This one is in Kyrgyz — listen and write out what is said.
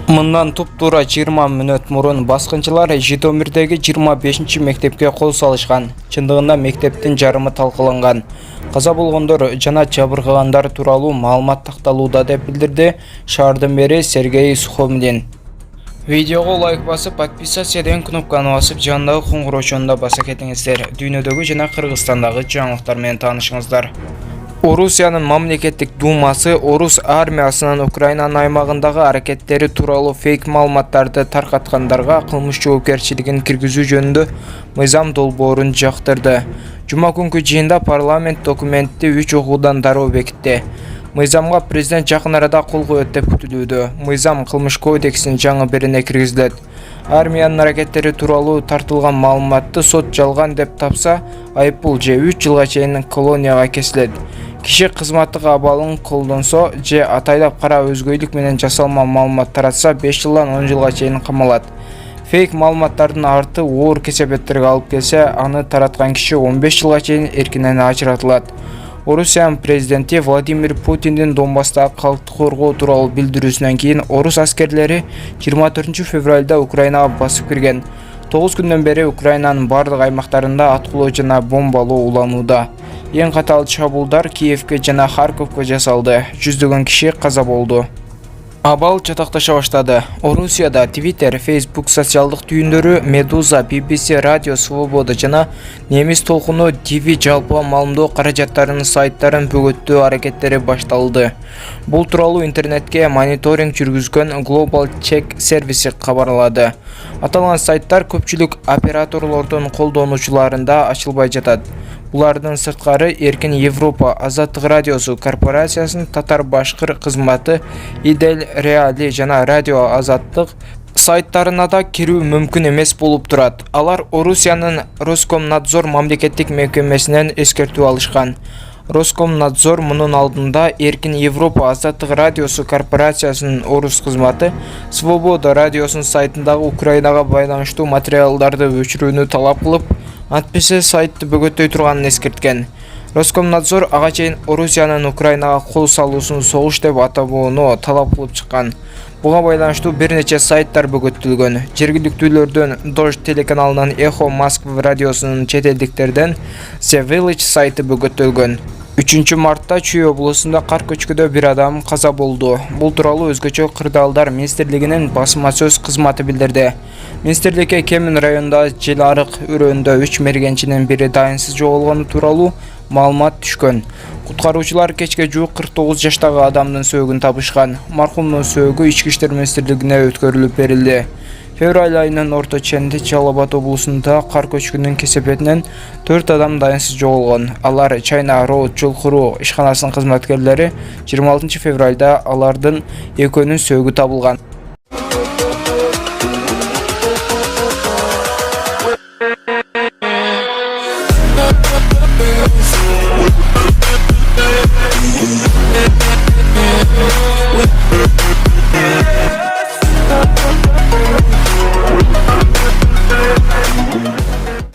Мындан туп-туура 20 мүнөт мурун баскынчылар Житомирдеги 25-мектепке кол салышкан. Чындыгында мектептин жарымы талкаланган. Каза болгондор жана жабыркагандар тууралуу маалымат такталууда деп билдирди шаардын мэри Сергей Сухомлин. Видеого лайк басып, подписаться деген кнопканы басып, жанындагы коңгуроочуну да баса кетиңиздер. Дүйнөдөгү жана Кыргызстандагы жаңылыктар менен таанышыңыздар. Орусиянын мамлекеттик думасы орус армиясынын Украинанын аймагындагы аракеттери тууралуу фейк маалыматтарды таркаткандарга кылмыш жоопкерчилигин киргизүү жөнүндө мыйзам долбоорун жактырды. Жума күнкү жыйында парламент документти 3 окуудан дароо бекитти. Мыйзамга президент жакын арада кол коет деп күтүлүүдө. Мыйзам кылмыш кодексинин жаңы бирине киргизилет. Армиянын аракеттери тууралуу тартылган маалыматты сот жалган деп тапса, айыппул же 3 жылга чейин колонияга кесилет. Киши кызматтык абалын колдонсо же атайлап кара өзгөйлүк менен жасалма маалымат таратса 5 жылдан 10 жылга чейин камалат. Фейк маалыматтардын арты оор кесепеттерге алып келсе, аны тараткан киши 15 жылга чейин эркинен ажыратылат. Орусиянын президенти Владимир Путиндин Донбасстагы калкты коргоо тууралуу билдирүүсүнөн кийин орус аскерлери 24 февралда Украинага басып кирген. 9 күндөн бери Украинанын бардык аймактарында аткылоо жана бомбалоо уланууда. Эң катал чабуулдар Киевке жана Харьковго жасалды. Жүздөгөн киши каза болду. Абал чатакташа баштады. Орусияда Twitter, Facebook социалдык түйүндөрү, Meduza, BBC, Radio Svoboda жана немис толкуну TV жалпы маалымдоо каражаттарынын сайттарын бөгөттөө аракеттери башталды. Бул тууралуу интернетке мониторинг жүргүзгөн Global Check сервиси кабарлады. Аталган сайттар көпчүлүк операторлордун колдонуучуларында ачылбай жатат. Булардын сырткары Эркин Европа, Азаттык радиосу корпорациясынын татар-башкыр кызматы, Идель Реали жана Радио Азаттык сайттарына да кирүү мүмкүн эмес болуп турат. Алар Орусиянын Роскомнадзор мамлекеттик мекемесинен эскертүү алышкан. Роскомнадзор мунун алдында Эркин Европа, Азаттык радиосу корпорациясынын орус кызматы Свобода радиосунун сайтындагы Украинага байланыштуу материалдарды өчүрүүнү талап кылып, антпесе сайтты бөгөттөй турганын эскерткен. Роскомнадзор ага чейин Орусиянын Украинага кол салуусун согуш деп атабоону талап кылып чыккан. Буга байланыштуу бир нече сайттар бөгөттүлгөн. Жергиликтүүлөрдөн Дождь телеканалынын Эхо Москвы радиосунун чет элдиктерден The Village сайты бөгөттөлгөн. 3 мартта Чүй облусунда кар көчкүдө бир адам каза болду. Бул тууралуу өзгөчө кырдаалдар министрлигинин басма сөз кызматы билдирди. Министрликке Кемин районунда жел арык өрөөнүндө 3 мергенчинин бири дайынсыз жоголгону тууралуу маалымат түшкөн. Куткаруучулар кечке жуук 49 жаштагы адамдын сөөгүн табышкан. Маркумдун сөөгү Ички иштер министрлигине өткөрүлүп берилди. Февраль айынын орто ченинде Жалал Абад облусунда кар көчкүнүн кесепетинен 4 адам дайынсыз жоголгон. Алар Чайна Роуд жол ишканасынын кызматкерлери 26 февралда алардын экөөнүн сөөгү табылган.